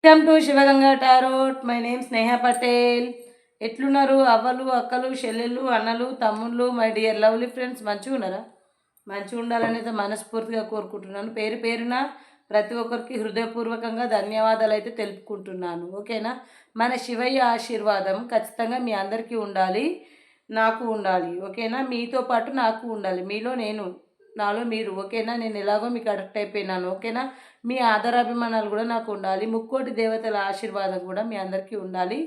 Welcome to Sivaganga tarot. My name Sneha Patel. ఎట్లున్నారు అవ్వలు, అక్కలు, చెల్లెళ్ళు, అన్నలు, తమ్ముళ్ళు, మై డియర్ లవ్లీ ఫ్రెండ్స్? మంచిగా ఉన్నారా? మంచిగా ఉండాలని అయితే మనస్ఫూర్తిగా కోరుకుంటున్నాను. పేరు పేరున ప్రతి ఒక్కరికి హృదయపూర్వకంగా ధన్యవాదాలు అయితే తెలుపుకుంటున్నాను. ఓకేనా? మన శివయ్య ఆశీర్వాదం ఖచ్చితంగా మీ అందరికీ ఉండాలి, నాకు ఉండాలి. ఓకేనా? మీతో పాటు నాకు ఉండాలి. మీలో నేను, నాలో మీరు. ఓకేనా? నేను ఎలాగో మీకు అడక్ట్ అయిపోయినాను. ఓకేనా? మీ ఆదరాభిమానాలు కూడా నాకు ఉండాలి. ముక్కోటి దేవతల ఆశీర్వాదం కూడా మీ అందరికీ ఉండాలి.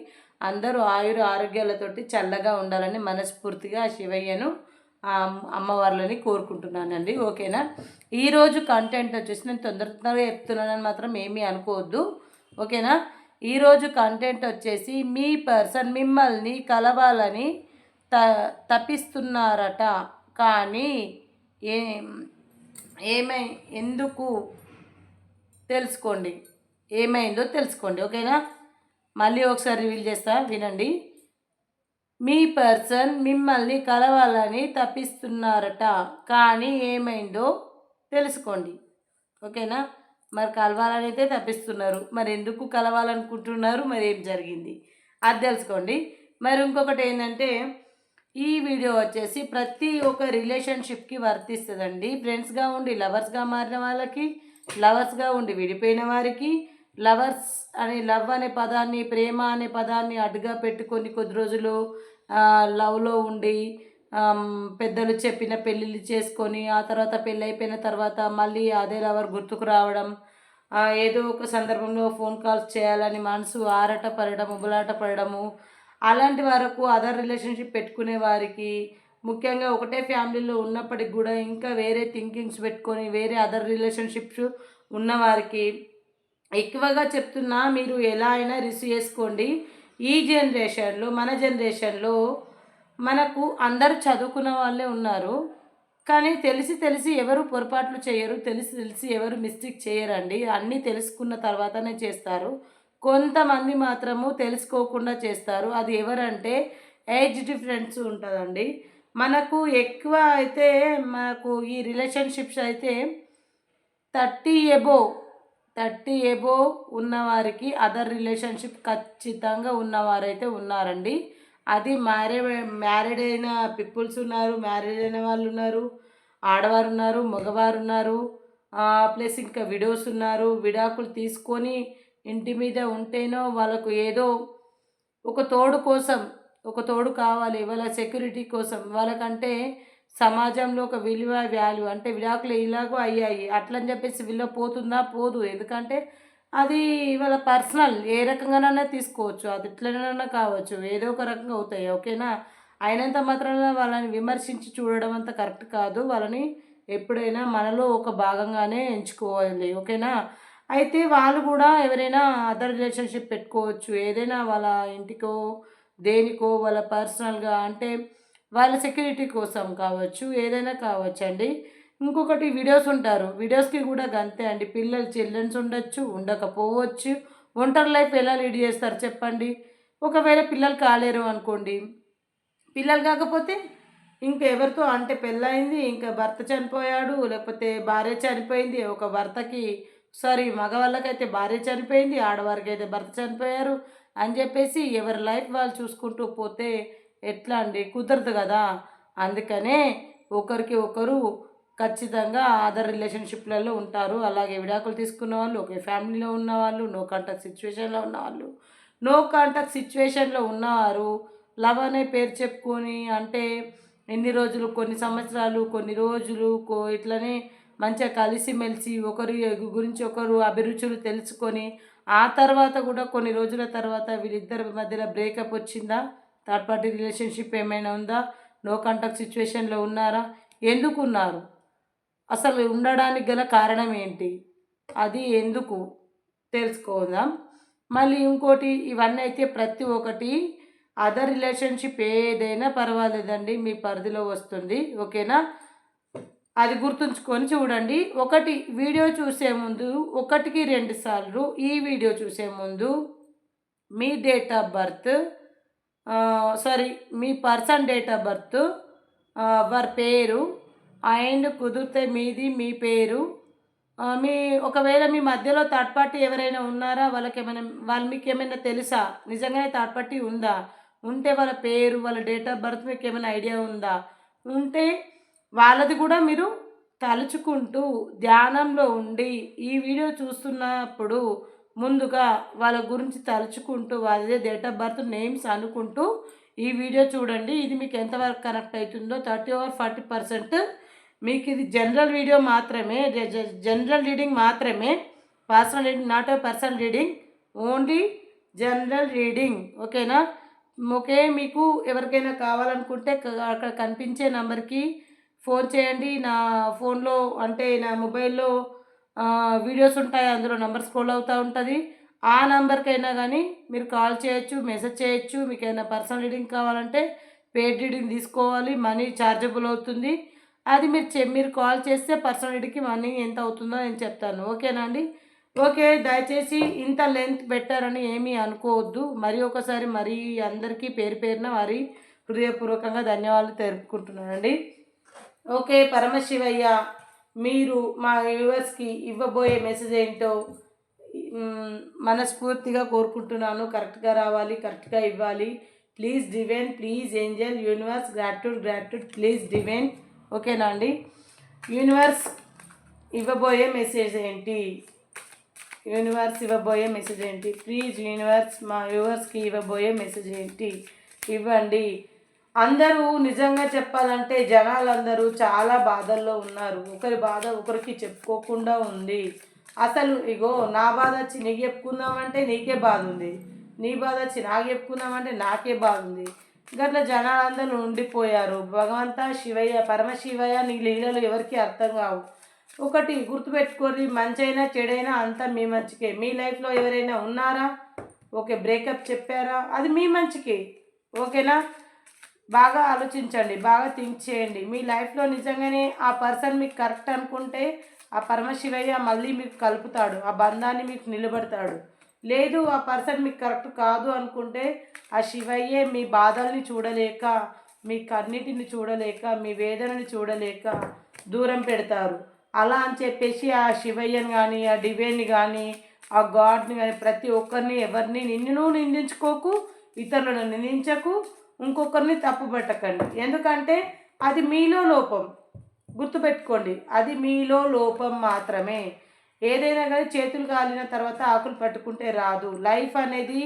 అందరూ ఆరోగ్యాలతోటి చల్లగా ఉండాలని మనస్ఫూర్తిగా శివయ్యను, అమ్మవార్లని కోరుకుంటున్నానండి. ఓకేనా? ఈరోజు కంటెంట్ వచ్చేసి నేను తొందరగా చెప్తున్నానని మాత్రం ఏమీ అనుకోవద్దు. ఓకేనా? ఈరోజు కంటెంట్ వచ్చేసి మీ పర్సన్ మిమ్మల్ని కలవాలని తప్పిస్తున్నారట, కానీ ఏ ఏమై ఎందుకు తెలుసుకోండి. ఏమైందో తెలుసుకోండి. ఓకేనా? మళ్ళీ ఒకసారి రివీల్ చేస్తా, వినండి. మీ పర్సన్ మిమ్మల్ని కలవాలని తప్పిస్తున్నారట, కానీ ఏమైందో తెలుసుకోండి. ఓకేనా? మరి కలవాలని అయితే తప్పిస్తున్నారు, మరి ఎందుకు కలవాలనుకుంటున్నారు, మరి ఏం జరిగింది అది తెలుసుకోండి. మరి ఇంకొకటి ఏంటంటే, ఈ వీడియో వచ్చేసి ప్రతి ఒక్క రిలేషన్షిప్కి వర్తిస్తుందండి. ఫ్రెండ్స్గా ఉండి లవర్స్గా మారిన వాళ్ళకి, లవర్స్గా ఉండి విడిపోయిన వారికి, లవ్ అనే పదాన్ని, ప్రేమ అనే పదాన్ని అడ్డుగా పెట్టుకొని కొద్ది రోజులు లవ్లో ఉండి పెద్దలు చెప్పిన పెళ్ళిళ్ళు చేసుకొని ఆ తర్వాత పెళ్ళి అయిపోయిన తర్వాత మళ్ళీ అదే లవర్ గుర్తుకు రావడం, ఏదో ఒక సందర్భంలో ఫోన్ కాల్స్ చేయాలని మనసు ఆరాట పడడం, ఉబులాట పడడము, అలాంటి వరకు అదర్ రిలేషన్షిప్ పెట్టుకునే వారికి, ముఖ్యంగా ఒకటే ఫ్యామిలీలో ఉన్నప్పటికి కూడా ఇంకా వేరే థింకింగ్స్ పెట్టుకొని వేరే అదర్ రిలేషన్షిప్స్ ఉన్నవారికి ఎక్కువగా చెప్తున్నా, మీరు ఎలా అయినా రిసీవ్ చేసుకోండి. ఈ జనరేషన్లో, మన జనరేషన్లో మనకు అందరూ చదువుకున్న వాళ్ళే ఉన్నారు, కానీ తెలిసి ఎవరు పొరపాట్లు చేయరు, తెలిసి ఎవరు మిస్టేక్ చేయరండి. అన్నీ తెలుసుకున్న తర్వాతనే చేస్తారు. కొంతమంది మాత్రము తెలుసుకోకుండా చేస్తారు. అది ఎవరంటే ఏజ్ డిఫరెన్స్ ఉంటుందండి. మనకు ఎక్కువ అయితే మనకు ఈ రిలేషన్షిప్స్ అయితే 30 ఎబోవ్ ఉన్నవారికి అదర్ రిలేషన్షిప్ ఖచ్చితంగా ఉన్నవారైతే ఉన్నారండి. అది మ్యారీడ్ అయిన పీపుల్స్ ఉన్నారు, మ్యారీడ్ అయిన వాళ్ళు ఉన్నారు, ఆడవారు ఉన్నారు, మగవారు ఉన్నారు, ప్లస్ ఇంకా విడోస్ ఉన్నారు. విడాకులు తీసుకొని ఇంటి మీద ఉంటేనో వాళ్ళకు ఏదో ఒక తోడు కావాలి, వాళ్ళ సెక్యూరిటీ కోసం. వాళ్ళకంటే సమాజంలో ఒక విలువ, వాల్యూ అంటే విడాకులు ఇలాగో అయ్యాయి అట్లని చెప్పేసి విలువ పోతుందా? పోదు. ఎందుకంటే అది వాళ్ళ పర్సనల్, ఏ రకంగానైనా తీసుకోవచ్చు, అది ఎట్లనైనా కావచ్చు, ఏదో ఒక రకంగా అవుతాయి. ఓకేనా? అయినంత మాత్రాన వాళ్ళని విమర్శించి చూడడం అంత కరెక్ట్ కాదు. వాళ్ళని ఎప్పుడైనా మనలో ఒక భాగంగానే ఎంచుకోవాలి. ఓకేనా? అయితే వాళ్ళు కూడా ఎవరైనా అదర్ రిలేషన్షిప్ పెట్టుకోవచ్చు, ఏదైనా వాళ్ళ ఇంటికో దేనికో, వాళ్ళ పర్సనల్గా అంటే వాళ్ళ సెక్యూరిటీ కోసం కావచ్చు, ఏదైనా కావచ్చు అండి. ఇంకొకటి వీడియోస్ ఉంటారు, వీడియోస్కి కూడా గంతే అండి. చిల్డ్రన్స్ ఉండొచ్చు, ఉండకపోవచ్చు. ఒంటరి లైఫ్ ఎలా లీడ్ చేస్తారు చెప్పండి? ఒకవేళ పిల్లలు కాలేరు అనుకోండి, పిల్లలు కాకపోతే ఇంకా ఎవరితో అంటే పెళ్ళయింది, ఇంకా భర్త చనిపోయాడు, లేకపోతే భార్య చనిపోయింది. ఒక భర్తకి మగవాళ్ళకైతే భార్య చనిపోయింది, ఆడవారికి అయితే భర్త చనిపోయారు అని చెప్పేసి ఎవరి లైఫ్ వాళ్ళు చూసుకుంటూ పోతే ఎట్లా అండి? కుదరదు కదా. అందుకనే ఒకరికి ఒకరు ఖచ్చితంగా అదర్ రిలేషన్షిప్లలో ఉంటారు. అలాగే విడాకులు తీసుకున్న వాళ్ళు, ఒకే ఫ్యామిలీలో ఉన్నవాళ్ళు, నో కాంటాక్ట్ సిచ్యువేషన్లో ఉన్నవారు లవ్ అనే పేరు చెప్పుకొని అంటే ఎన్ని రోజులు, కొన్ని సంవత్సరాలు, కొన్ని రోజులు ఇట్లనే మంచిగా కలిసిమెలిసి ఒకరి గురించి ఒకరు అభిరుచులు తెలుసుకొని ఆ తర్వాత కూడా కొన్ని రోజుల తర్వాత వీళ్ళిద్దరి మధ్యలో బ్రేకప్ వచ్చిందా? థర్డ్ పార్టీ రిలేషన్షిప్ ఏమైనా ఉందా? నో కాంటాక్ట్ సిచ్యువేషన్లో ఉన్నారా? ఎందుకు ఉన్నారు? అసలు ఉండడానికి గల కారణం ఏంటి? అది ఎందుకు తెలుసుకోదాం. మళ్ళీ ఇంకోటి, ఇవన్నీ అయితే ప్రతి ఒక్కటి అదర్ రిలేషన్షిప్ ఏదైనా పర్వాలేదండి, మీ పరిధిలో వస్తుంది. ఓకేనా? అది గుర్తుంచుకొని చూడండి. ఒకటి వీడియో చూసే ముందు 1కి 2 సార్లు ఈ వీడియో చూసే ముందు మీ డేట్ ఆఫ్ బర్త్, మీ పర్సన్ డేట్ ఆఫ్ బర్త్, వారి పేరు, అండ్ కుదిరితే మీ పేరు, మీ ఒకవేళ మీ మధ్యలో థర్డ్ పార్టీ ఎవరైనా ఉన్నారా? వాళ్ళు మీకేమైనా తెలుసా? నిజంగానే థర్డ్ పార్టీ ఉందా? ఉంటే వాళ్ళ పేరు, వాళ్ళ డేట్ ఆఫ్ బర్త్ మీకేమైనా ఐడియా ఉందా? ఉంటే వాళ్ళది కూడా మీరు తలుచుకుంటూ ధ్యానంలో ఉండి ఈ వీడియో చూస్తున్నప్పుడు ముందుగా వాళ్ళ గురించి తలుచుకుంటూ వాళ్ళదే డేట్ ఆఫ్ బర్త్ నేమ్స్ అనుకుంటూ ఈ వీడియో చూడండి. ఇది మీకు ఎంతవరకు కనెక్ట్ అవుతుందో 30 or 40% మీకు ఇది జనరల్ వీడియో మాత్రమే, జనరల్ రీడింగ్ మాత్రమే, personal reading, not a personal reading, only general reading. ఓకేనా? ఓకే. మీకు ఎవరికైనా కావాలనుకుంటే అక్కడ కనిపించే నెంబర్కి ఫోన్ చేయండి. నా ఫోన్లో అంటే నా మొబైల్లో వీడియోస్ ఉంటాయి, అందులో నెంబర్ స్క్రోల్ అవుతూ ఉంటుంది. ఆ నెంబర్కైనా కానీ మీరు కాల్ చేయొచ్చు, మెసేజ్ చేయొచ్చు. మీకు ఏమైనా పర్సనల్ రీడింగ్ కావాలంటే పెయిడ్ రీడింగ్ తీసుకోవాలి, మనీ ఛార్జబుల్ అవుతుంది. అది మీరు కాల్ చేస్తే పర్సనల్ రీడింగ్కి మనీ ఎంత అవుతుందో నేను చెప్తాను. ఓకేనా అండి? ఓకే. దయచేసి ఇంత లెంత్ పెట్టారని ఏమీ అనుకోవద్దు. మరి ఒకసారి మరీ అందరికీ పేరు పేరున మరి హృదయపూర్వకంగా ధన్యవాదాలు తెలుపుకుంటున్నానండి. ఓకే. పరమశివయ్య, మీరు మా వ్యూవర్స్కి ఇవ్వబోయే మెసేజ్ ఏంటో మనస్ఫూర్తిగా కోరుకుంటున్నాను. కరెక్ట్గా రావాలి, కరెక్ట్గా ఇవ్వాలి. Please divine, please Angel, universe, gratitude, please divine. ఓకేనా అండి? యూనివర్స్ ఇవ్వబోయే మెసేజ్ ఏంటి? ప్లీజ్ యూనివర్స్ మా వ్యూవర్స్కి ఇవ్వబోయే మెసేజ్ ఏంటి? ఇవ్వండి. అందరూ నిజంగా చెప్పాలంటే జనాలందరూ చాలా బాధల్లో ఉన్నారు. ఒకరి బాధ ఒకరికి చెప్పుకోకుండా ఉంది. అసలు ఇగో నా బాధ వచ్చి నీకు చెప్పుకుందామంటే నీకే బాధ ఉంది, నీ బాధ వచ్చి నాకు చెప్పుకుందామంటే నాకే బాధ ఉంది. గట్లా జనాలందరూ ఉండిపోయారు. భగవంత శివయ్య, పరమశివయ్య, నీ లీలలు ఎవరికి అర్థం కావు. ఒకటి గుర్తుపెట్టుకోండి, మంచైనా చెడైనా అంతా మీ మంచికే. మీ లైఫ్లో ఎవరైనా ఉన్నారా? ఓకే, బ్రేకప్ చెప్పారా? అది మీ మంచికే. ఓకేనా? బాగా ఆలోచించండి, బాగా థింక్ చేయండి. మీ లైఫ్లో నిజంగానే ఆ పర్సన్ మీకు కరెక్ట్ అనుకుంటే ఆ పరమశివయ్య మళ్ళీ మీకు కలుపుతాడు, ఆ బంధాన్ని మీకు నిలబడతాడు. లేదు ఆ పర్సన్ మీకు కరెక్ట్ కాదు అనుకుంటే ఆ శివయ్యే మీ బాధల్ని చూడలేక, మీ కన్నిటిని చూడలేక, మీ వేదనని చూడలేక దూరం పెడతారు. అలా అని చెప్పేసి ఆ శివయ్యని కానీ, ఆ డివైన్ని కానీ, ఆ గాడ్ని కానీ ప్రతి ఒక్కరిని ఎవరిని నిన్ను నిందించుకోకు, ఇతరులను నిందించకు, ఇంకొకరిని తప్పు పెట్టకండి. ఎందుకంటే అది మీలో లోపం. గుర్తుపెట్టుకోండి, అది మీలో లోపం మాత్రమే. ఏదైనా కానీ చేతులు కాలిన తర్వాత ఆకులు పట్టుకుంటే రాదు. లైఫ్ అనేది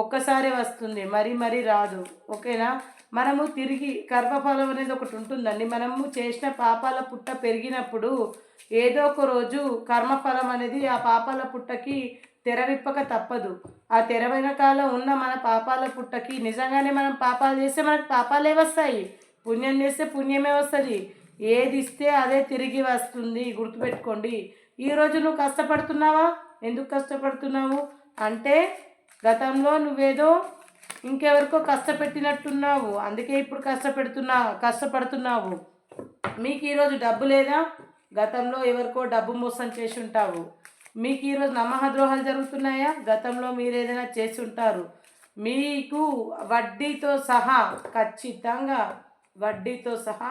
ఒక్కసారి వస్తుంది, మరీ రాదు. ఓకేనా? మనము తిరిగి గర్భఫలం అనేది ఒకటి ఉంటుందండి. మనము చేసిన పాపాల పుట్ట పెరిగినప్పుడు ఏదో ఒక రోజు కర్మఫలం అనేది ఆ పాపాల పుట్టకి తెరవిప్పక తప్పదు. ఆ తెర వెనకాల ఉన్న మన పాపాల పుట్టకి నిజంగానే మనం పాపాలు చేస్తే మనకు పాపాలే వస్తాయి, పుణ్యం చేస్తే పుణ్యమే వస్తుంది. ఏది ఇస్తే అదే తిరిగి వస్తుంది. గుర్తుపెట్టుకోండి. ఈరోజు నువ్వు కష్టపడుతున్నావా? ఎందుకు కష్టపడుతున్నావు అంటే గతంలో నువ్వేదో ఇంకెవరికో కష్టపెట్టినట్టున్నావు, అందుకే ఇప్పుడు కష్టపడుతున్నావు. మీకు ఈరోజు డబ్బు లేదా? గతంలో ఎవరికో డబ్బు మోసం చేసి ఉంటావు. మీకు ఈరోజు నమ్మహద్రోహాలు జరుగుతున్నాయా? గతంలో మీరు ఏదైనా చేసి ఉంటారు. మీకు వడ్డీతో సహా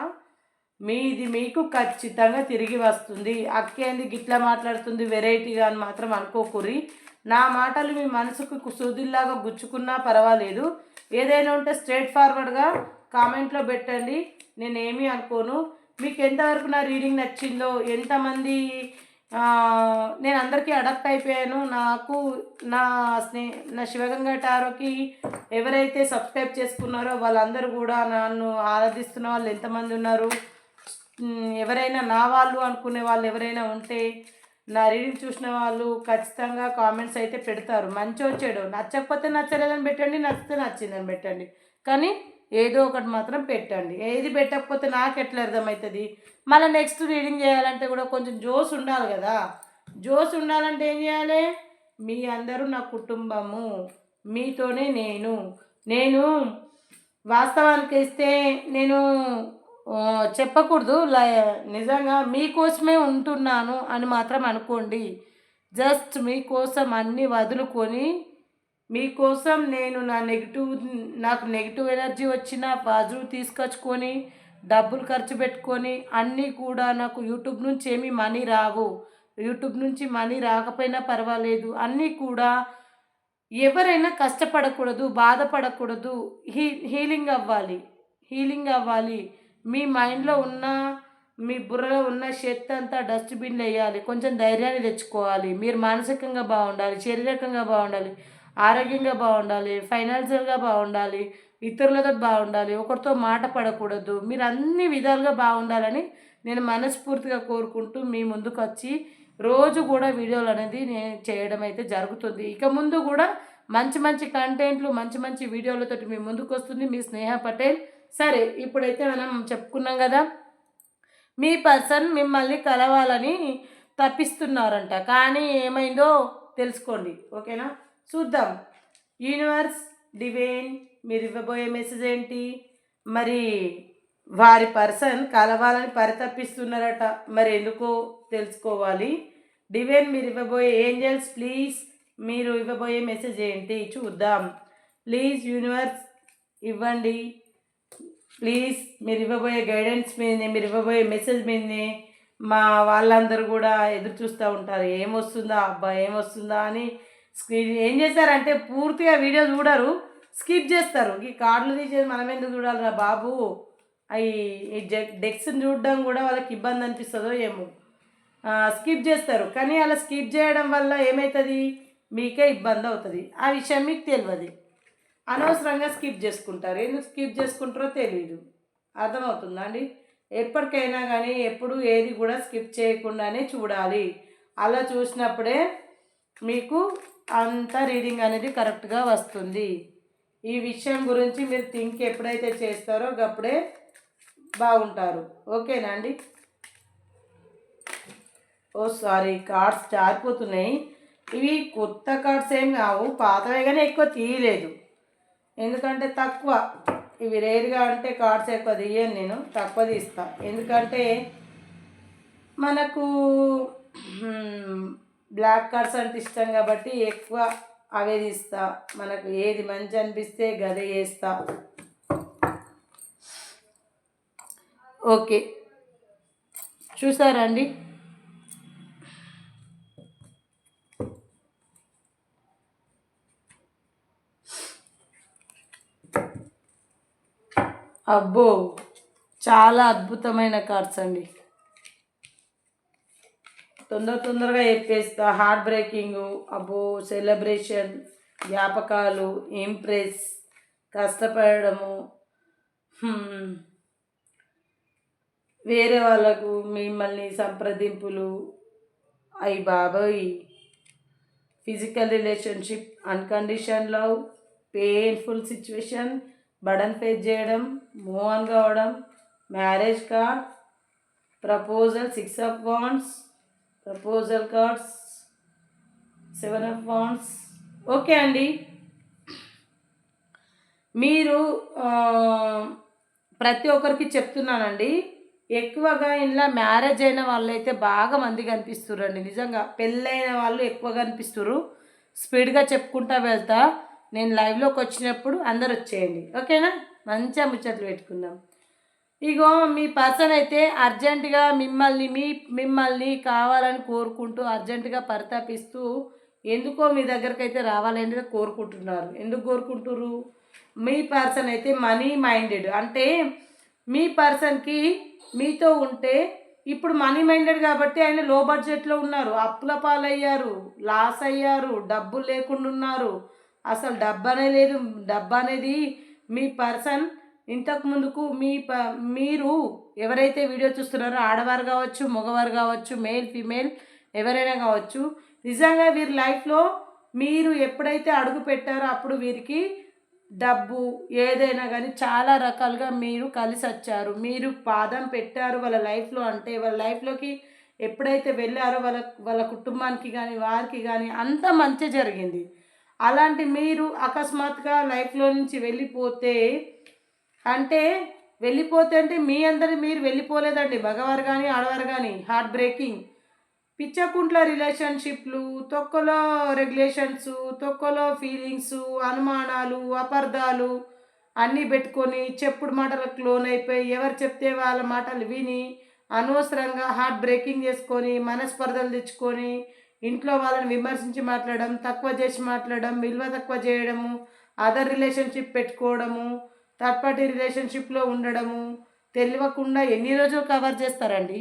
మీది మీకు ఖచ్చితంగా తిరిగి వస్తుంది. అక్కేంది గిట్లా మాట్లాడుతుంది వెరైటీగా అని మాత్రం అనుకోకుర్రి. నా మాటలు మీ మనసుకు సూదిల్లాగా గుచ్చుకున్నా పర్వాలేదు. ఏదైనా ఉంటే స్ట్రైట్ ఫార్వర్డ్గా కామెంట్లో పెట్టండి, నేనేమీ అనుకోను. మీకు ఎంతవరకు నా రీడింగ్ నచ్చిందో, ఎంతమంది నేను అందరికీ అడాప్ట్ అయిపోయాను. నా శివగంగా టారోకి ఎవరైతే సబ్స్క్రైబ్ చేసుకున్నారో వాళ్ళందరూ కూడా నన్ను ఆరాధిస్తున్న వాళ్ళు ఎంతమంది ఉన్నారు. ఎవరైనా నా వాళ్ళు అనుకునే వాళ్ళు ఎవరైనా ఉంటే నా రీడింగ్ చూసిన వాళ్ళు ఖచ్చితంగా కామెంట్స్ అయితే పెడతారు. మంచి వచ్చాడు, నచ్చకపోతే నచ్చలేదని పెట్టండి, నచ్చితే నచ్చిందని పెట్టండి. కానీ ఏదో ఒకటి మాత్రం పెట్టండి. ఏది పెట్టకపోతే నాకు ఎట్లా అర్థమవుతుంది? మళ్ళీ నెక్స్ట్ రీడింగ్ చేయాలంటే కూడా కొంచెం జోస్ ఉండాలి కదా. జోస్ ఉండాలంటే ఏం చేయాలి? మీ అందరూ నా కుటుంబము, మీతోనే నేను వాస్తవానికి ఇస్తే నేను చెప్పకూడదు. నిజంగా మీకోసమే ఉంటున్నాను అని మాత్రం అనుకోండి. జస్ట్ మీకోసం అన్నీ వదులుకొని మీకోసం నేను నాకు నెగిటివ్ ఎనర్జీ వచ్చిన పాజిటివ్ తీసుకొచ్చుకొని డబ్బులు ఖర్చు పెట్టుకొని అన్నీ కూడా నాకు యూట్యూబ్ నుంచి ఏమీ మనీ రావు. యూట్యూబ్ నుంచి మనీ రాకపోయినా పర్వాలేదు, అన్నీ కూడా ఎవరైనా కష్టపడకూడదు, బాధపడకూడదు, హీలింగ్ అవ్వాలి. హీలింగ్ అవ్వాలి. మీ మైండ్‌లో ఉన్న, మీ బుర్రలో ఉన్న చెత్త అంతా డస్ట్‌బిన్‌లో ఎయ్యాలి. కొంచెం ధైర్యాన్ని తెచ్చుకోవాలి. మీరు మానసికంగా బాగుండాలి, శారీరకంగా బాగుండాలి, ఆరోగ్యంగా బాగుండాలి, ఫైనాన్షియల్‌గా బాగుండాలి, ఇతరులతోటి బాగుండాలి, ఒకరితో మాట పడకూడదు. మీరు అన్ని విధాలుగా బాగుండాలని నేను మనస్ఫూర్తిగా కోరుకుంటూ మీ ముందుకొచ్చి రోజు కూడా వీడియోలు అనేది నేను చేయడం అయితే జరుగుతుంది. ఇక ముందు కూడా మంచి మంచి కంటెంట్లు, మంచి మంచి వీడియోలతోటి మీ ముందుకొస్తుంది మీ స్నేహ పటేల్. సరే, ఇప్పుడైతే మనం చెప్పుకున్నాం కదా, మీ పర్సన్ మిమ్మల్ని కలవాలని తప్పిస్తున్నారంట. కానీ ఏమైందో తెలుసుకోండి. ఓకేనా? చూద్దాం. యూనివర్స్, డివైన్, మీరు ఇవ్వబోయే మెసేజ్ ఏంటి? మరి వారి పర్సన్ కలవాలని పరితపిస్తున్నారట. మరి ఎందుకో తెలుసుకోవాలి. డివైన్, మీరు ఇవ్వబోయే ఏంజల్స్ ప్లీజ్, మీరు ఇవ్వబోయే మెసేజ్ ఏంటి చూద్దాం. ప్లీజ్ యూనివర్స్ ఇవ్వండి. ప్లీజ్ మీరు ఇవ్వబోయే గైడెన్స్ మీదనే, మీరు ఇవ్వబోయే మెసేజ్ మీదనే మా వాళ్ళందరూ కూడా ఎదురు చూస్తూ ఉంటారు. ఏమొస్తుందా అబ్బా, ఏమొస్తుందా అని. స్క్రీన్ ఏం చేశారంటే పూర్తిగా వీడియో చూడరు, స్కిప్ చేస్తారు. ఈ కార్డులు తీసేది మనం ఎందుకు చూడాలిరా బాబు, అవి ఈ డెక్స్ని చూడడం కూడా వాళ్ళకి ఇబ్బంది అనిపిస్తుందో ఏమో, స్కిప్ చేస్తారు. కానీ అలా స్కిప్ చేయడం వల్ల ఏమవుతుంది, మీకే ఇబ్బంది అవుతుంది. ఆ విషయం మీకు తెలియదు. అనవసరంగా స్కిప్ చేసుకుంటారు. ఎందుకు స్కిప్ చేసుకుంటారో తెలియదు. అర్థమవుతుందా అండి? ఎప్పటికైనా కానీ ఎప్పుడు ఏది కూడా స్కిప్ చేయకుండానే చూడాలి. అలా చూసినప్పుడే మీకు అంత రీడింగ్ అనేది కరెక్ట్గా వస్తుంది. ఈ విషయం గురించి మీరు థింక్ ఎప్పుడైతే చేస్తారో అప్పుడే బాగుంటారు. ఓకేనా అండి? ఓ సారీ, కార్డ్స్ జారిపోతున్నాయి. ఇవి కొత్త కార్డ్స్ ఏం కావు, పాతవే కానీ ఎక్కువ తీయలేదు. ఎందుకంటే తక్కువ, ఇవి రేర్గా అంటే కార్డ్స్ ఎక్కువ తీయను నేను, తక్కువ తీస్తా. ఎందుకంటే మనకు బ్లాక్ కార్డ్స్ అంటే ఇష్టం కాబట్టి ఎక్కువ అవే తీస్తా. మనకు ఏది మంచి అనిపిస్తే గదే చేస్తా. ఓకే, చూసారా అండి? అబ్బో, చాలా అద్భుతమైన కార్డ్స్ అండి. తొందరగా చెప్పేస్తా. హార్ట్ బ్రేకింగ్, అబ్బో, సెలబ్రేషన్, జ్ఞాపకాలు, ఇంప్రెస్, కష్టపడము, వేరే వాళ్ళకు మిమ్మల్ని సంప్రదింపులు, అయ్యి బాబోయ్, physical relationship, uncondition love, painful situation, burden face చేయడం, మూవ్ ఆన్ కావడం, marriage card, proposal, 6 of wands, proposal cards, 7 of wands. Okay అండి, మీరు ప్రతి ఒక్కరికి చెప్తున్నానండి, ఎక్కువగా ఇంట్లో మ్యారేజ్ అయిన వాళ్ళైతే బాగా మంది కనిపిస్తుర్రండి. నిజంగా పెళ్ళైన వాళ్ళు ఎక్కువ కనిపిస్తుర్రు. స్పీడ్గా చెప్పుకుంటా వెళ్తా. నేను లైవ్లోకి వచ్చినప్పుడు అందరు వచ్చేయండి. ఓకేనా? మంచిగా ముచ్చట్లు పెట్టుకుందాం. ఇగో మీ పర్సన్ అయితే అర్జెంటుగా మిమ్మల్ని కావాలని కోరుకుంటూ అర్జెంటుగా పరితాపిస్తూ ఎందుకో మీ దగ్గరికి అయితే రావాలని కోరుకుంటున్నారు. ఎందుకు కోరుకుంటున్నారు? మీ పర్సన్ అయితే మనీ మైండెడ్. అంటే మీ పర్సన్కి మీతో ఉంటే ఇప్పుడు మనీ మైండెడ్ కాబట్టి ఆయన లో బడ్జెట్లో ఉన్నారు, అప్పుల పాలయ్యారు, లాస్ అయ్యారు, డబ్బులు లేకుండా ఉన్నారు. అసలు డబ్బు అనేది లేదు. డబ్బు అనేది మీ పర్సన్ ఇంతకు ముందుకు మీరు ఎవరైతే వీడియో చూస్తున్నారో ఆడవారు కావచ్చు, మగవారు కావచ్చు, మేల్ ఫీమేల్ ఎవరైనా కావచ్చు, నిజంగా వీరి లైఫ్లో మీరు ఎప్పుడైతే అడుగు పెట్టారో అప్పుడు వీరికి డబ్బు ఏదైనా కానీ చాలా రకాలుగా మీరు కలిసి వచ్చారు. మీరు పాదం పెట్టారు వాళ్ళ లైఫ్లో. అంటే వాళ్ళ లైఫ్లోకి ఎప్పుడైతే వెళ్ళారో వాళ్ళ కుటుంబానికి కానీ వారికి కానీ అంత మంచి జరిగింది. అలాంటి మీరు అకస్మాత్తుగా లైఫ్లో నుంచి వెళ్ళిపోతే అంటే మీ అందరి మీరు వెళ్ళిపోలేదండి, మగవారు కానీ ఆడవారు కానీ. హార్ట్ బ్రేకింగ్, పిచ్చకుంట్ల రిలేషన్షిప్లు, తొక్కలో రెగ్యులేషన్స్, తొక్కలో ఫీలింగ్స్, అనుమానాలు, అపార్థాలు అన్నీ పెట్టుకొని చెప్పుడు మాటలకు లోనైపోయి ఎవరు చెప్తే వాళ్ళ మాటలు విని అనవసరంగా హార్ట్ బ్రేకింగ్ చేసుకొని మనస్పర్ధలు తెచ్చుకొని ఇంట్లో వాళ్ళని విమర్శించి మాట్లాడడం, తక్కువ చేసి మాట్లాడడం, విలువ తక్కువ చేయడము, అదర్ రిలేషన్షిప్ పెట్టుకోవడము, థర్డ్ పార్టీ రిలేషన్షిప్లో ఉండడము, తెలియకుండా ఎన్ని రోజులు కవర్ చేస్తారండి.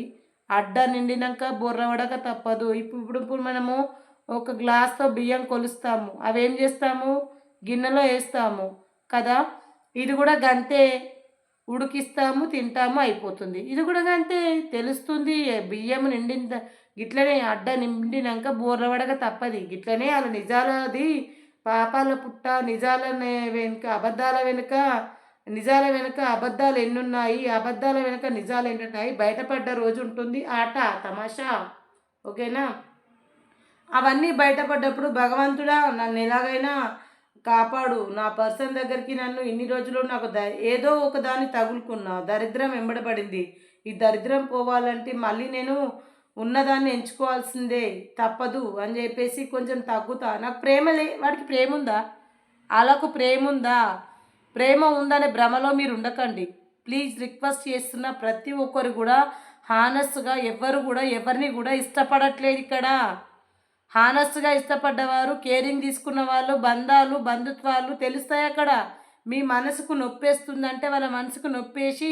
అడ్డ నిండినాక బొర్ర పడక తప్పదు. ఇప్పుడు మనము ఒక గ్లాస్తో బియ్యం కొలుస్తాము, అవేం చేస్తాము, గిన్నెలో వేస్తాము కదా. ఇది కూడా గంతే, ఉడికిస్తాము, తింటాము, అయిపోతుంది. ఇది కూడా గంతే, తెలుస్తుంది. బియ్యం నిండిన గిట్లనే అడ్డ నిండినాక బోర్ల పడక తప్పది. గిట్లనే అలా నిజాలది పాపాల పుట్ట, నిజాల వెనుక అబద్ధాలు ఎన్నున్నాయి, అబద్ధాల వెనుక నిజాలు ఎన్నున్నాయి, బయటపడ్డ రోజు ఉంటుంది ఆట తమాషా. ఓకేనా. అవన్నీ బయటపడ్డప్పుడు భగవంతుడా నన్ను ఎలాగైనా కాపాడు, నా పర్సన్ దగ్గరికి నన్ను ఇన్ని రోజులు నాకు ఏదో ఒక దాన్ని తగులుకున్నా, దరిద్రం వెంబడబడింది, ఈ దరిద్రం పోవాలంటే మళ్ళీ నేను ఉన్నదాన్ని ఎంచుకోవాల్సిందే, తప్పదు అని చెప్పేసి కొంచెం తగ్గుతా. నాకు వాడికి ప్రేమ ఉందా, అలాకు ప్రేమ ఉందా, ప్రేమ ఉందనే భ్రమలో మీరు ఉండకండి. ప్లీజ్ రిక్వెస్ట్ చేస్తున్న ప్రతి ఒక్కరు కూడా హానెస్ట్గా ఎవరు కూడా ఎవరిని కూడా ఇష్టపడట్లేదు ఇక్కడ. హానెస్ట్గా ఇష్టపడ్డవారు, కేరింగ్ తీసుకున్న వాళ్ళు, బంధాలు బంధుత్వాలు తెలుస్తాయి అక్కడ. మీ మనసుకు నొప్పేస్తుందంటే వాళ్ళ మనసుకు నొప్పేసి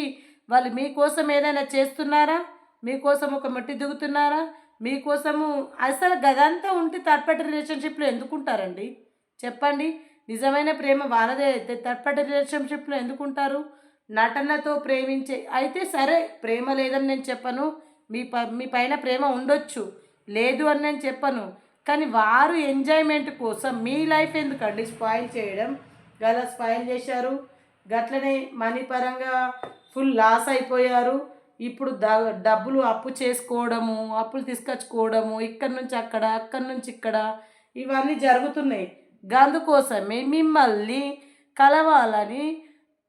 వాళ్ళు మీకోసం ఏదైనా చేస్తున్నారా, మీకోసం ఒక మట్టి దిగుతున్నారా, మీకోసము అసలు గదంతా ఉంటే థర్డ్ పార్టీ రిలేషన్షిప్లో ఎందుకుంటారండి చెప్పండి. నిజమైన ప్రేమ వాళ్ళదే అయితే థర్డ్ పార్టీ రిలేషన్షిప్లో ఎందుకుంటారు. నటనతో ప్రేమించే అయితే సరే, ప్రేమ లేదని నేను చెప్పను, మీ పైన ప్రేమ ఉండొచ్చు, లేదు అని నేను చెప్పను. కానీ వారు ఎంజాయ్మెంట్ కోసం మీ లైఫ్ ఎందుకండి స్పాయిల్ చేయడం. గలా స్పాయిల్ చేశారు, గట్లనే మనీ పరంగా ఫుల్ లాస్ అయిపోయారు. ఇప్పుడు డబ్బులు అప్పు చేసుకోవడము, అప్పులు తీసుకొచ్చుకోవడము, ఇక్కడి నుంచి అక్కడ, అక్కడి నుంచి ఇక్కడ, ఇవన్నీ జరుగుతున్నాయి. అందుకోసమే మిమ్మల్ని కలవాలని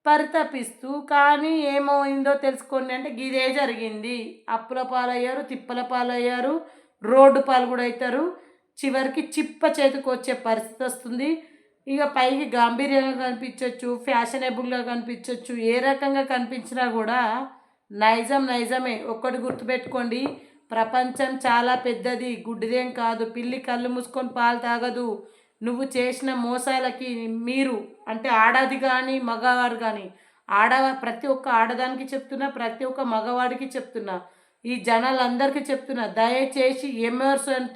పరితపిస్తూ, కానీ ఏమైందో తెలుసుకోండి అంటే ఇదే జరిగింది. అప్పుల పాలయ్యారు, తిప్పల పాలయ్యారు, రోడ్డు పాలు కూడా అవుతారు. చివరికి చిప్ప చేతికి వచ్చే పరిస్థితి వస్తుంది. ఇక పైకి గాంభీర్యంగా కనిపించవచ్చు, ఫ్యాషనబుల్గా కనిపించవచ్చు, ఏ రకంగా కనిపించినా కూడా నైజమే. ఒక్కటి గుర్తుపెట్టుకోండి, ప్రపంచం చాలా పెద్దది, గుడ్డిదేం కాదు. పిల్లి కళ్ళు మూసుకొని పాలు తాగదు. నువ్వు చేసిన మోసాలకి మీరు అంటే ఆడది కానీ మగవాడు కానీ, ప్రతి ఒక్క ఆడదానికి చెప్తున్నా, ప్రతి ఒక్క మగవాడికి చెప్తున్నా, ఈ జనాలందరికీ చెప్తున్నా, దయచేసి ఎమోషన్స్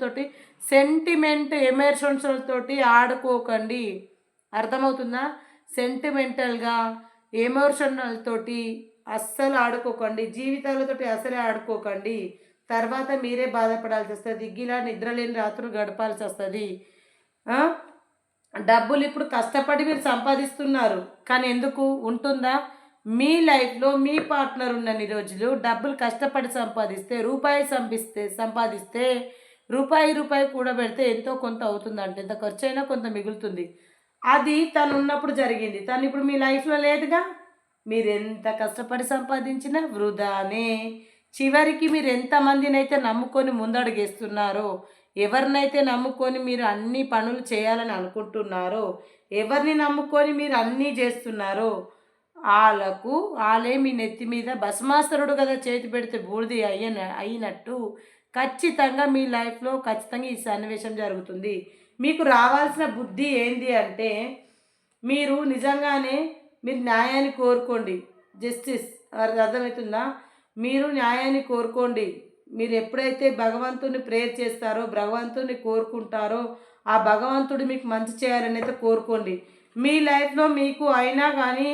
తోటి ఆడుకోకండి. అర్థమవుతుందా. సెంటిమెంటల్గా ఎమోషనల్ తోటి అస్సలు ఆడుకోకండి. జీవితాలతోటి అసలే ఆడుకోకండి. తర్వాత మీరే బాధపడాల్సి వస్తుంది. గిలా నిద్రలేని రాత్రులు గడపాల్సి వస్తుంది. డబ్బులు ఇప్పుడు కష్టపడి మీరు సంపాదిస్తున్నారు, కానీ ఎందుకు ఉంటుందా. మీ లైఫ్లో మీ పార్ట్నర్ ఉన్నన్ని రోజులు డబ్బులు కష్టపడి సంపాదిస్తే, సంపాదిస్తే రూపాయి కూడబెడితే ఎంతో కొంత అవుతుందంటే, ఎంత ఖర్చు అయినా కొంత మిగులుతుంది. అది తను ఉన్నప్పుడు జరిగింది, తను ఇప్పుడు మీ లైఫ్లో లేదుగా. మీరు ఎంత కష్టపడి సంపాదించినా వృధానే. చివరికి మీరు ఎంతమందినైతే నమ్ముకొని ముందడుగేస్తున్నారో, ఎవరినైతే నమ్ముకొని మీరు అన్ని పనులు చేయాలని అనుకుంటున్నారో, ఎవరిని నమ్ముకొని మీరు అన్నీ చేస్తున్నారో, వాళ్ళే మీ నెత్తి మీద భస్మాసురుడు కదా చేతి పెడితే బూడిది అయినట్టు ఖచ్చితంగా మీ లైఫ్లో ఖచ్చితంగా ఈ సన్నివేశం జరుగుతుంది. మీకు రావాల్సిన బుద్ధి ఏంటి అంటే, మీరు నిజంగానే మీరు న్యాయాన్ని కోరుకోండి. జస్టిస్ అర్థమవుతుందా. మీరు న్యాయాన్ని కోరుకోండి. మీరు ఎప్పుడైతే భగవంతుని ప్రేయర్ చేస్తారో, భగవంతుని కోరుకుంటారో, ఆ భగవంతుడు మీకు మంచి చేయాలని అయితే కోరుకోండి. మీ లైఫ్లో మీకు అయినా కానీ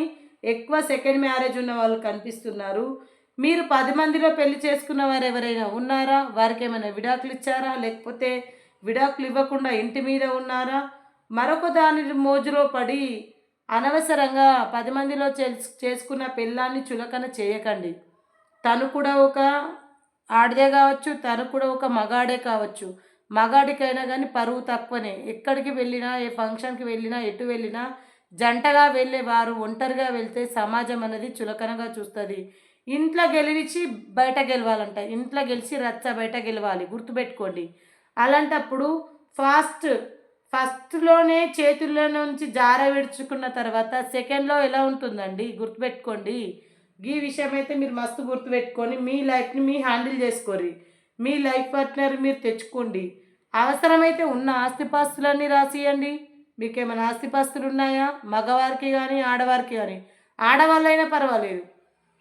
ఎక్కువ సెకండ్ మ్యారేజ్ ఉన్న వాళ్ళు కనిపిస్తున్నారు. మీరు 10 మందిలో పెళ్లి చేసుకున్న వారు ఎవరైనా ఉన్నారా, వారికి ఏమైనా విడాకులు ఇచ్చారా, లేకపోతే విడాకులు ఇవ్వకుండా ఇంటి మీద ఉన్నారా, మరొక దాని మోజులో పడి అనవసరంగా 10 మందిలో చేసుకున్న పెళ్ళాన్ని చులకన చేయకండి. తను కూడా ఒక ఆడదే కావచ్చు, తను కూడా ఒక మగాడే కావచ్చు. మగాడికైనా కానీ పరువు తక్కువనే. ఎక్కడికి వెళ్ళినా, ఏ ఫంక్షన్కి వెళ్ళినా, ఎటు వెళ్ళినా జంటగా వెళ్ళే వారు ఒంటరిగా వెళ్తే సమాజం అనేది చులకనగా చూస్తుంది. ఇంట్లో గెలిచి బయట గెలవాలంట, ఇంట్లో గెలిచి రచ్చ బయట గెలవాలి, గుర్తుపెట్టుకోండి. అలాంటప్పుడు ఫస్ట్లోనే చేతుల్లో నుంచి జార విడుచుకున్న తర్వాత సెకండ్లో ఎలా ఉంటుందండి, గుర్తుపెట్టుకోండి. ఈ విషయం అయితే మీరు మస్తు గుర్తుపెట్టుకొని మీ లైఫ్ని మీ హ్యాండిల్ చేసుకోరి. మీ లైఫ్ పార్ట్నర్ మీరు తెచ్చుకోండి. అవసరమైతే ఉన్న ఆస్తిపాస్తులన్నీ రాసియండి. మీకేమైనా ఆస్తిపాస్తులు ఉన్నాయా? మగవారికి కానీ ఆడవారికి కానీ. ఆడవాళ్ళైనా పర్వాలేదు.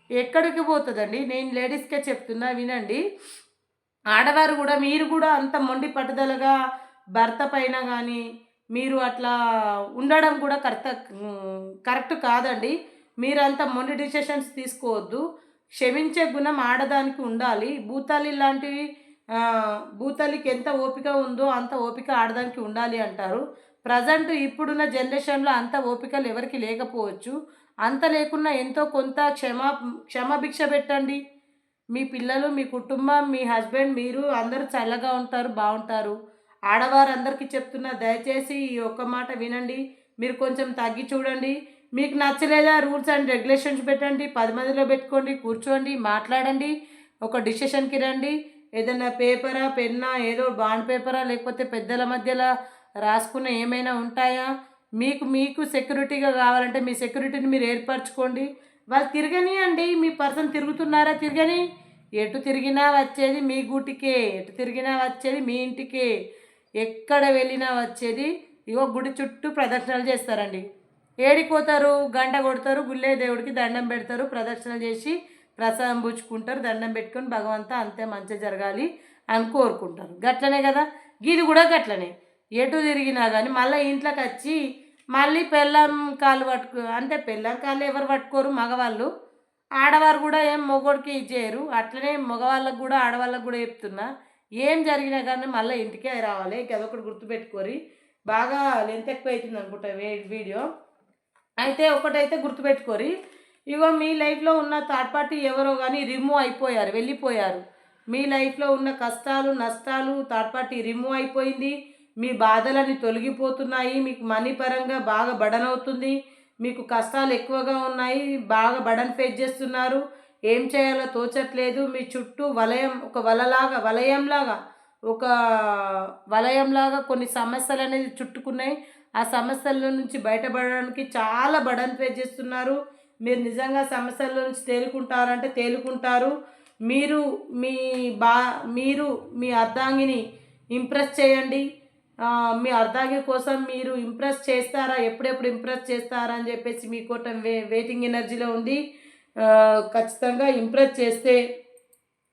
ఎక్కడికి పోతుందండి? నేను లేడీస్కే చెప్తున్నా వినండి. ఆడవారు కూడా మీరు కూడా అంత మొండి పట్టుదలగా భర్త పైన కానీ మీరు అట్లా ఉండడం కూడా కరెక్ట్ కాదండి. మీరంత మొండి డిసిషన్స్ తీసుకోవద్దు. క్షమించే గుణం ఆడదానికి ఉండాలి. భూతాలి లాంటివి భూతల్లికి ఎంత ఓపిక ఉందో అంత ఓపిక ఆడదానికి ఉండాలి అంటారు. ప్రజెంట్ ఇప్పుడున్న జనరేషన్లో అంత ఓపికలు ఎవరికి లేకపోవచ్చు. అంత లేకున్నా ఎంతో కొంత క్షమాభిక్ష పెట్టండి. మీ పిల్లలు, మీ కుటుంబం, మీ హస్బెండ్, మీరు అందరూ చల్లగా ఉంటారు, బాగుంటారు. ఆడవారందరికీ చెప్తున్నా, దయచేసి ఈ ఒక్క మాట వినండి. మీరు కొంచెం తగ్గి చూడండి. మీకు నచ్చలేదా రూల్స్ అండ్ రెగ్యులేషన్స్ పెట్టండి. 10 మందిలో పెట్టుకోండి, కూర్చోండి, మాట్లాడండి, ఒక డిసిషన్కి రండి. ఏదైనా పేపరా, పెన్నా, ఏదో బాండ్ పేపరా, లేకపోతే పెద్దల మధ్యలో రాసుకున్న ఏమైనా ఉంటాయా? మీకు సెక్యూరిటీగా కావాలంటే మీ సెక్యూరిటీని మీరు ఏర్పరచుకోండి. వాళ్ళు తిరగనియండి. మీ పర్సన్ తిరుగుతున్నారా? తిరగని. ఎటు తిరిగినా వచ్చేది మీ గూటికే, ఎటు తిరిగినా వచ్చేది మీ ఇంటికే. ఎక్కడ వెళ్ళినా వచ్చేది ఇగో గుడి చుట్టూ ప్రదక్షిణలు చేస్తారండి. ఏడిపోతారు, గంట కొడతారు, గుళ్ళే దేవుడికి దండం పెడతారు, ప్రదక్షిణలు చేసి ప్రసాదం పుచ్చుకుంటారు, దండం పెట్టుకొని భగవంతా అంతే మంచి జరగాలి అని కోరుకుంటారు. గట్లనే కదా, గీది కూడా గట్లనే. ఎటు తిరిగినా కానీ మళ్ళీ ఇంట్లోకి వచ్చి మళ్ళీ పెళ్ళాం కాళ్ళు అంటే పెళ్ళాం కాళ్ళు ఎవరు పట్టుకోరు? మగవాళ్ళు. ఆడవారు కూడా ఏం మొగోడికి ఇచ్చేయరు. అట్లనే మగవాళ్ళకు కూడా ఆడవాళ్ళకు కూడా చెప్తున్నా, ఏం జరిగినా కానీ మళ్ళీ ఇంటికే రావాలి. అదొకటి గుర్తుపెట్టుకోరి. బాగా లెంత్ ఎక్కువ అవుతుంది అనుకుంటా వీడియో. అయితే ఒకటైతే గుర్తుపెట్టుకోరి, ఇగో మీ లైఫ్లో ఉన్న థర్డ్ పార్టీ ఎవరో కానీ రిమూవ్ అయిపోయారు, వెళ్ళిపోయారు. మీ లైఫ్లో ఉన్న కష్టాలు నష్టాలు థర్డ్ పార్టీ రిమూవ్ అయిపోయింది. మీ బాధలని తొలగిపోతున్నాయి. మీకు మనీ పరంగా బాగా బడన్ అవుతుంది. మీకు కష్టాలు ఎక్కువగా ఉన్నాయి, బాగా బడన్ ఫేస్ చేస్తున్నారు. ఏం చేయాలో తోచట్లేదు. మీ చుట్టూ ఒక వలయంలాగా కొన్ని సమస్యలు అనేది చుట్టుకున్నాయి. ఆ సమస్యల నుంచి బయటపడడానికి చాలా బడన్ ఫేస్ చేస్తున్నారు. మీరు నిజంగా సమస్యల నుంచి తేలుకుంటారంటే తేలుకుంటారు. మీరు మీ మీరు మీ అర్ధాంగిని ఇంప్రెస్ చేయండి. మీ అర్ధాంగి కోసం మీరు ఇంప్రెస్ చేస్తారా, ఎప్పుడెప్పుడు ఇంప్రెస్ చేస్తారా అని చెప్పేసి మీ కోటం వెయిటింగ్ ఎనర్జీలో ఉంది. ఖచ్చితంగా ఇంప్రెస్ చేస్తే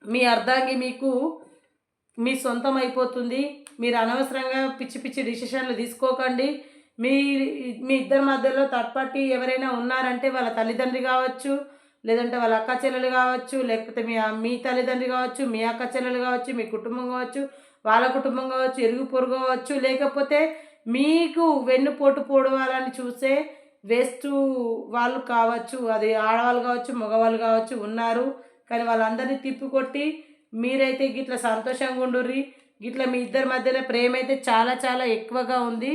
మీ అర్ధాంగి మీకు మీ సొంతం అయిపోతుంది. మీరు అనవసరంగా పిచ్చి పిచ్చి డిసిషన్లు తీసుకోకండి. మీ ఇద్దరి మధ్యలో థర్డ్ పార్టీ ఎవరైనా ఉన్నారంటే వాళ్ళ తల్లిదండ్రి కావచ్చు, లేదంటే వాళ్ళ అక్క చెల్లెలు కావచ్చు, లేకపోతే మీ తల్లిదండ్రి కావచ్చు, మీ అక్క చెల్లెలు కావచ్చు, మీ కుటుంబం కావచ్చు, వాళ్ళ కుటుంబం కావచ్చు, ఇరుగు పొరుగు కావచ్చు, లేకపోతే మీకు వెన్నుపోటు పొడవాలని చూసే వేస్ట్ వాళ్ళు కావచ్చు. అది ఆడవాళ్ళు కావచ్చు, మగవాళ్ళు కావచ్చు ఉన్నారు. కానీ వాళ్ళందరినీ తిప్పికొట్టి మీరైతే గిట్లా సంతోషంగా ఉండుర్రి. గిట్లా మీ ఇద్దరి మధ్యలో ప్రేమ అయితే చాలా చాలా ఎక్కువగా ఉంది.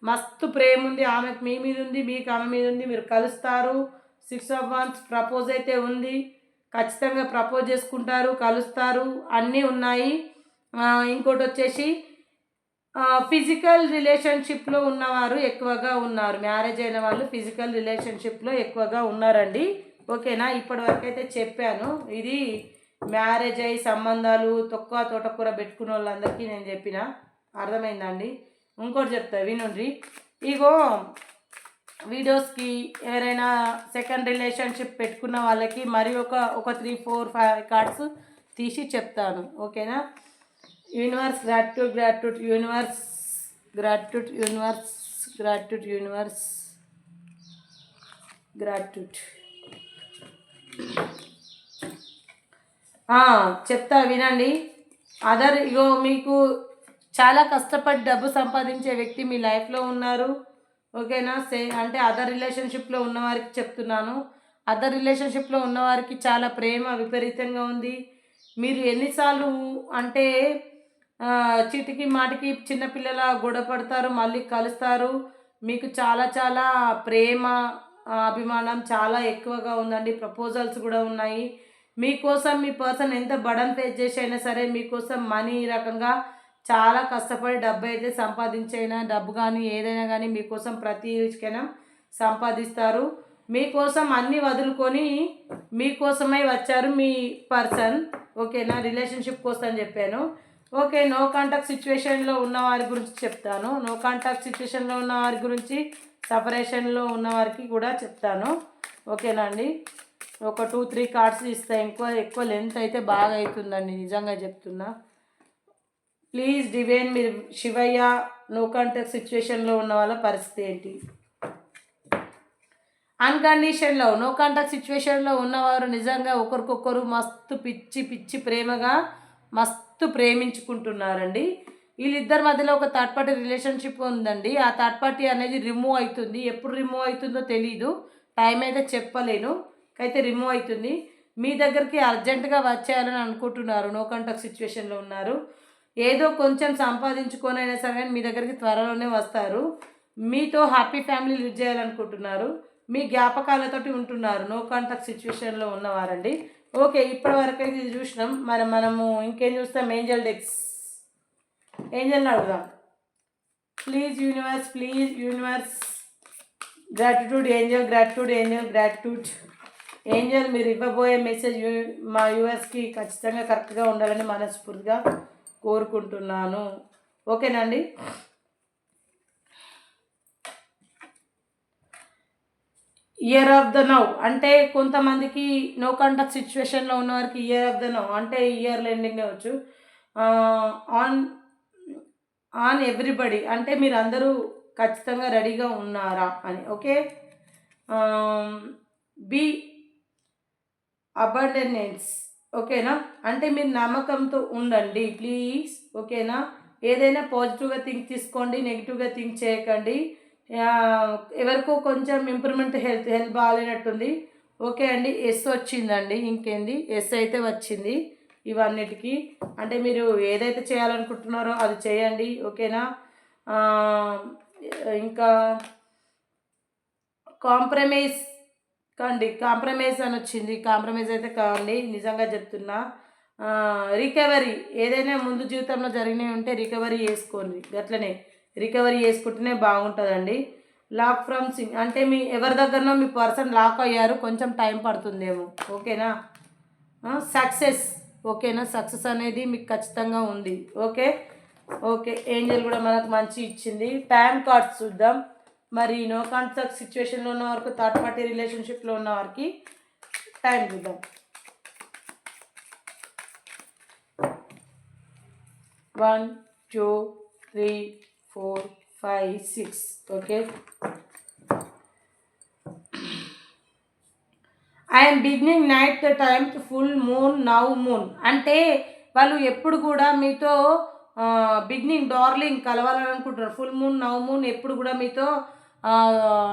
మస్తు ప్రేమ ఉంది. ఆమెకు మీ మీద ఉంది, మీకు ఆమె మీద ఉంది. మీరు కలుస్తారు. 6 of Wands ప్రపోజ్ అయితే ఉంది. ఖచ్చితంగా ప్రపోజ్ చేసుకుంటారు, కలుస్తారు, అన్నీ ఉన్నాయి. ఇంకోటి వచ్చేసి ఫిజికల్ రిలేషన్షిప్లో ఉన్నవారు ఎక్కువగా ఉన్నారు. మ్యారేజ్ అయిన వాళ్ళు ఫిజికల్ రిలేషన్షిప్లో ఎక్కువగా ఉన్నారండి. ఓకేనా? ఇప్పటివరకు అయితే చెప్పాను. ఇది మ్యారేజ్ అయ్యి సంబంధాలు తోటకూర పెట్టుకున్న వాళ్ళందరికీ నేను చెప్పిన. అర్థమైందండి? ఇంకోటి చెప్తా వినుండ్రి. ఇగో వీడియోస్కి ఎవరైనా సెకండ్ రిలేషన్షిప్ పెట్టుకున్న వాళ్ళకి మరి ఒక 3, 4, 5 కార్డ్స్ తీసి చెప్తాను. ఓకేనా? యూనివర్స్ గ్రాట్యూడ్ యూనివర్స్ చెప్తా వినండి. ఇగో మీకు చాలా కష్టపడి డబ్బు సంపాదించే వ్యక్తి మీ లైఫ్లో ఉన్నారు. ఓకేనా? అంటే అదర్ రిలేషన్షిప్లో ఉన్నవారికి చెప్తున్నాను. అదర్ రిలేషన్షిప్లో ఉన్నవారికి చాలా ప్రేమ విపరీతంగా ఉంది. మీరు ఎన్నిసార్లు అంటే చీటికి మాటికి చిన్నపిల్లల గొడవ పడతారు, మళ్ళీ కలుస్తారు. మీకు చాలా చాలా ప్రేమ అభిమానం చాలా ఎక్కువగా ఉందండి. ప్రపోజల్స్ కూడా ఉన్నాయి. మీకోసం మీ పర్సన్ ఎంత బడన్ ఫేస్ చేసి అయినా సరే మీకోసం మనీ రకంగా చాలా కష్టపడి డబ్బు అయితే సంపాదించైనా డబ్బు కానీ ఏదైనా కానీ మీకోసం ప్రతి క్షణం సంపాదిస్తారు. మీకోసం అన్నీ వదులుకొని మీకోసమై వచ్చారు మీ పర్సన్. ఓకేనా, రిలేషన్షిప్ కోసం చెప్పాను. ఓకే, నో కాంటాక్ట్ సిచ్యువేషన్లో ఉన్న వారి గురించి చెప్తాను. నో కాంటాక్ట్ సిచ్యువేషన్లో ఉన్న వారి గురించి, సపరేషన్లో ఉన్న వారికి కూడా చెప్తాను. ఓకేనా అండి, ఒక 2-3 కార్డ్స్ ఇస్తాయి. ఎక్కువ లెంత్ అయితే బాగా అవుతుందండి, నిజంగా చెప్తున్నా. ప్లీజ్ డివైన్, మీరు శివయ్య నో కాంటాక్ట్ సిచ్యువేషన్లో ఉన్న వాళ్ళ పరిస్థితి ఏంటి? అన్కండిషన్ లవ్, నో కాంటాక్ట్ సిచ్యువేషన్లో ఉన్నవారు నిజంగా ఒకరికొకరు మస్తు పిచ్చి ప్రేమగా మస్తు ప్రేమించుకుంటున్నారండి. వీళ్ళిద్దరి మధ్యలో ఒక థర్డ్ పార్టీ రిలేషన్షిప్ ఉందండి. ఆ థర్డ్ పార్టీ అనేది రిమూవ్ అవుతుంది. ఎప్పుడు రిమూవ్ అవుతుందో తెలీదు, టైం అయితే చెప్పలేను, అయితే రిమూవ్ అవుతుంది. మీ దగ్గరికి అర్జెంటుగా వచ్చేయాలని అనుకుంటున్నారు. నో కాంటాక్ట్ సిచ్యువేషన్లో ఉన్నారు. ఏదో కొంచెం సంపాదించుకొని అయినా సరే మీ దగ్గరికి త్వరలోనే వస్తారు. మీతో హ్యాపీ ఫ్యామిలీ లివ్ చేయాలనుకుంటున్నారు. మీ జ్ఞాపకాలతోటి ఉంటున్నారు నో కాంటాక్ట్ సిచ్యువేషన్లో ఉన్నవారండి. ఓకే, ఇప్పటి వరకు అయితే ఇది చూసినాం. మనము ఇంకేం చూస్తాం? Angel decks. ఏంజల్ని అడుగుదాం. Please universe gratitude angel, gratitude angel. మీరు ఇవ్వబోయే మెసేజ్ మా యూఎస్కి ఖచ్చితంగా కరెక్ట్గా ఉండాలని మనస్ఫూర్తిగా కోరుకుంటున్నాను. ఓకేనండి. ఇయర్ ఆఫ్ ద నౌ అంటే కొంతమందికి నో కాంటాక్ట్ సిచ్యువేషన్లో ఉన్న వారికి ఇయర్ ఆఫ్ ద నౌ అంటే ఇయర్ ఎండింగ్ అవ్వచ్చు. ఆన్ ఆన్ ఎవ్రీబడి అంటే మీరు అందరూ ఖచ్చితంగా రెడీగా ఉన్నారా అని. Okay, be abundance. ఓకేనా, అంటే మీరు నమ్మకంతో ఉండండి ప్లీజ్. ఓకేనా, ఏదైనా పాజిటివ్గా థింక్ తీసుకోండి, నెగిటివ్గా థింక్ చేయకండి. ఎవరికో కొంచెం ఇంప్రూవ్మెంట్ హెల్త్ బాగాలేనట్టుంది. ఓకే అండి, ఎస్ వచ్చిందండి. ఇంకేంది, ఎస్ అయితే వచ్చింది ఇవన్నిటికీ. అంటే మీరు ఏదైతే చేయాలనుకుంటున్నారో అది చేయండి. ఓకేనా, ఇంకా కాంప్రమైజ్ అని వచ్చింది. కాంప్రమైజ్ అయితే కావండి, నిజంగా చెప్తున్నా. రికవరీ, ఏదైనా ముందు జీవితంలో జరిగినవి ఉంటే రికవరీ చేసుకోండి. అట్లనే రికవరీ చేసుకుంటేనే బాగుంటుందండి. లాక్ ఫ్రమ్ సింగ్ అంటే మీ ఎవరి దగ్గరనో మీ పర్సన్ లాక్ అయ్యారు, కొంచెం టైం పడుతుందేమో. ఓకేనా, సక్సెస్. ఓకేనా, సక్సెస్ అనేది మీకు ఖచ్చితంగా ఉంది. ఓకే, ఏంజల్ కూడా మనకు మంచి ఇచ్చింది. టైం కార్డ్స్ చూద్దాం. మరి నో కాంటాక్ట్ సిచ్యువేషన్లో ఉన్న వారికి, థర్డ్ పార్టీ రిలేషన్షిప్లో ఉన్న వారికి టైం చూద్దాం. 1 2 3 4 5 6. Okay, I'm beginning night the time full moon now moon అంటే వాళ్ళు ఎప్పుడు కూడా మీతో బిగినింగ్ డార్లింగ్ కలవాలని అనుకుంటున్నారు. ఫుల్ మూన్ నౌ మూన్ ఎప్పుడు కూడా మీతో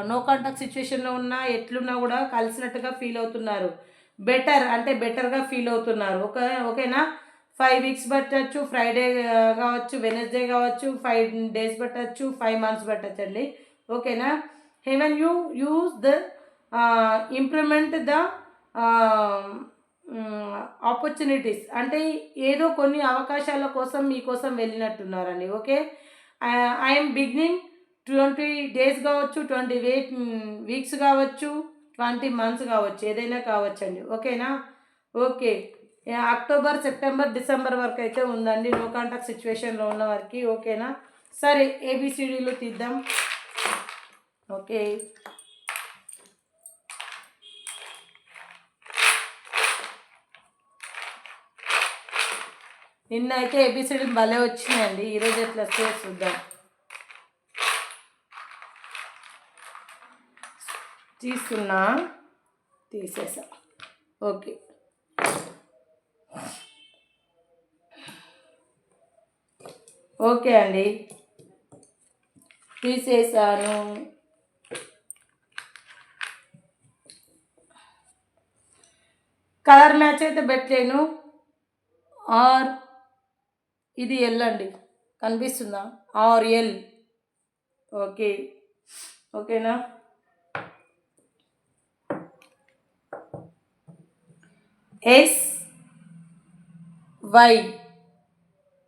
నో కాంటాక్ట్ సిచ్యువేషన్లో ఉన్నా ఎట్లున్నా కూడా కలిసినట్టుగా ఫీల్ అవుతున్నారు. బెటర్గా ఫీల్ అవుతున్నారు. ఓకేనా, 5 వీక్స్ పట్టచ్చు, ఫ్రైడే కావచ్చు, వెనస్డే కావచ్చు, 5 days పట్టచ్చు, 5 months పట్టచ్చండి. ఓకేనా, haven you use the improvement the opportunities అంటే ఏదో కొన్ని అవకాశాల కోసం మీకోసం వెళ్ళినట్టున్నారండి. ఓకే, ఐఎమ్ బిగినింగ్ 20 days కావచ్చు, 20 weeks కావచ్చు, 20 months కావచ్చు, ఏదైనా కావచ్చండి. ఓకేనా, ఓకే, అక్టోబర్, సెప్టెంబర్, డిసెంబర్ వరకు అయితే ఉందండి నో కాంటాక్ట్ సిచ్యువేషన్లో ఉన్న వారికి. ఓకేనా, సరే ఏబిసిడీలు తీద్దాం. ఓకే, నిన్న అయితే ఏబిసిడీలు భలే వచ్చినాయండి. ఈరోజు ఎట్లా వస్తే చూద్దాం. తీసేసా. ఓకే అండి, తీసేసాను. కలర్ మ్యాచ్ అయితే పెట్టలేను. ఆర్ ఇది ఎల్ అండి, కనిపిస్తుందా? R L. ఓకేనా, ఎస్ వై.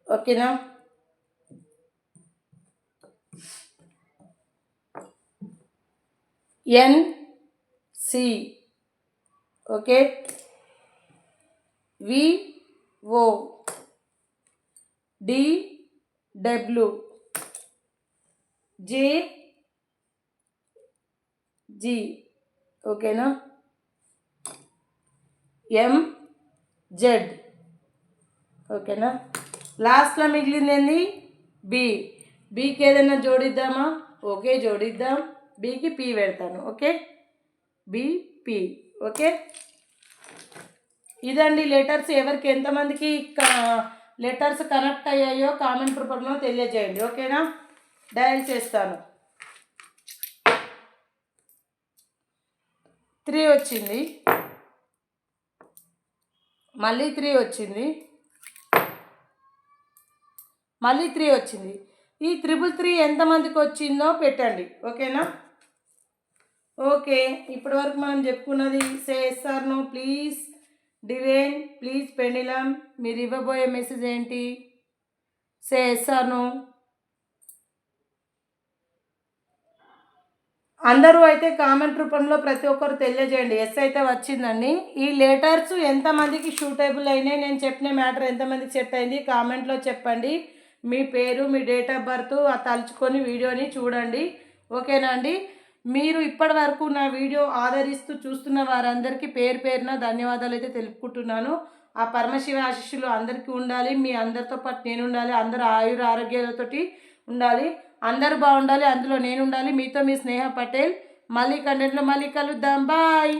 ఓకేనా, N C. Okay. V O. D W. J G. ఓకేనా. M Z. ఓకేనా. లాస్ట్లో మిగిలింది ఏంది? బి. బీకి ఏదైనా జోడిద్దామా? ఓకే జోడిద్దాం. బీకి పి పెడతాను. Okay, BP. ఓకే, ఇదండి లెటర్స్. ఎవరికి ఎంతమందికి లెటర్స్ కనెక్ట్ అయ్యాయో కామెంట్ రూపంలో తెలియజేయండి. ఓకేనా. డయల్ చేస్తాను. 3 వచ్చింది, మళ్ళీ 3 వచ్చింది, మళ్ళీ 3 వచ్చింది. ఈ 333 ఎంతమందికి వచ్చిందో పెట్టండి. ఓకేనా. ఓకే, ఇప్పటి వరకు మనం చెప్పుకున్నది say yes or no please. Divine please. Pendulum మీరు ఇవ్వబోయే మెసేజ్ ఏంటి? Say yes or no. అందరూ అయితే కామెంట్ రూపంలో ప్రతి ఒక్కరు తెలియజేయండి. ఎస్ అయితే వచ్చిందండి. ఈ లెటర్స్ ఎంతమందికి షూటబుల్ అయినాయి, నేను చెప్పిన మ్యాటర్ ఎంతమందికి సెట్ అయింది కామెంట్లో చెప్పండి. మీ పేరు, మీ డేట్ ఆఫ్ బర్త్ తలుచుకొని వీడియోని చూడండి. ఓకేనా అండి. మీరు ఇప్పటి వరకు నా వీడియో ఆదరిస్తూ చూస్తున్న వారందరికీ పేరు పేరున ధన్యవాదాలు అయితే తెలుపుకుంటున్నాను. ఆ పరమశివ ఆశీస్సులు అందరికీ ఉండాలి. మీ అందరితో పాటు నేను ఉండాలి. అందరూ ఆయుర ఆరోగ్యాలతోటి ఉండాలి. అందరూ బాగుండాలి. అందులో నేను ఉండాలి. మీతో మీ స్నేహ పటేల్. మళ్ళీ కంటెంట్లో మళ్ళీ కలుద్దాం. బాయ్.